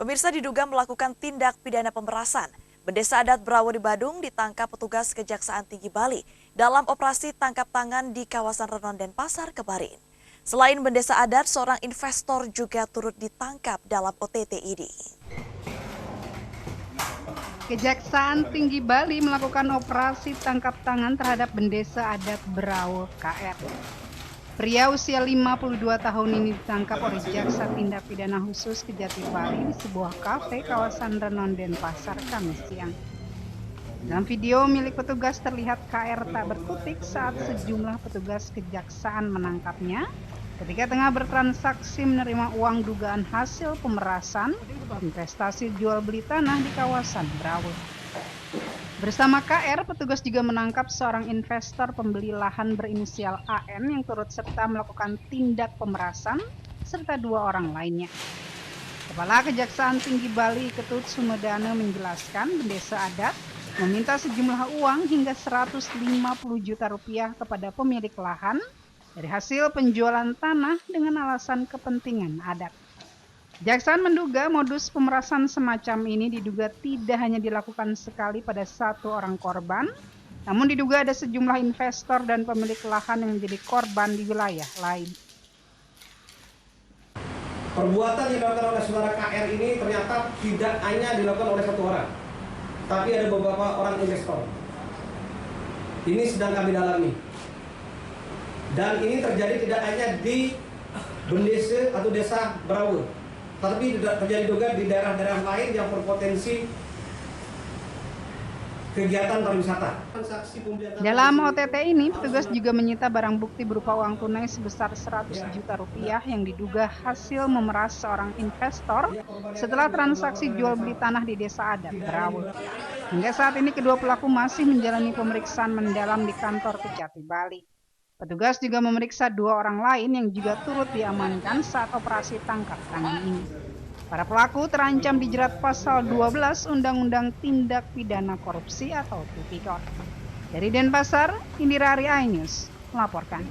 Pemirsa diduga melakukan tindak pidana pemerasan. Bendesa adat Brawo di Badung ditangkap petugas Kejaksaan Tinggi Bali dalam operasi tangkap tangan di kawasan Renon Denpasar, Kebarin. Selain bendesa adat, seorang investor juga turut ditangkap dalam OTT ini. Kejaksaan Tinggi Bali melakukan operasi tangkap tangan terhadap bendesa adat Brawo KR. Pria usia 52 tahun ini ditangkap oleh Jaksa Tindak Pidana Khusus Kejati Bali di sebuah kafe kawasan Renon Denpasar, Kamis siang. Dalam video milik petugas terlihat KR tak berkutik saat sejumlah petugas kejaksaan menangkapnya ketika tengah bertransaksi menerima uang dugaan hasil pemerasan investasi jual beli tanah di kawasan Brawo. Bersama KR, petugas juga menangkap seorang investor pembeli lahan berinisial AN yang turut serta melakukan tindak pemerasan serta dua orang lainnya. Kepala Kejaksaan Tinggi Bali Ketut Sumedana menjelaskan bendesa adat meminta sejumlah uang hingga 150 juta rupiah kepada pemilik lahan dari hasil penjualan tanah dengan alasan kepentingan adat. Kejaksaan menduga modus pemerasan semacam ini diduga tidak hanya dilakukan sekali pada satu orang korban, namun diduga ada sejumlah investor dan pemilik lahan yang menjadi korban di wilayah lain. Perbuatan yang dilakukan oleh saudara KR ini ternyata tidak hanya dilakukan oleh satu orang, tapi ada beberapa orang investor. Ini sedang kami dalami. Dan ini terjadi tidak hanya di Bendesa atau Desa Brawo, tapi terjadi juga di daerah-daerah lain yang berpotensi kegiatan pariwisata. Dalam OTT ini, petugas juga menyita barang bukti berupa uang tunai sebesar 100 juta rupiah yang diduga hasil memeras seorang investor setelah transaksi jual beli tanah di Desa Adat Brawo. Hingga saat ini kedua pelaku masih menjalani pemeriksaan mendalam di kantor Kejati Bali. Petugas juga memeriksa dua orang lain yang juga turut diamankan saat operasi tangkap tangan ini. Para pelaku terancam dijerat pasal 12 Undang-Undang Tindak Pidana Korupsi atau Tipikor. Dari Denpasar, Indira Ari iNews melaporkan.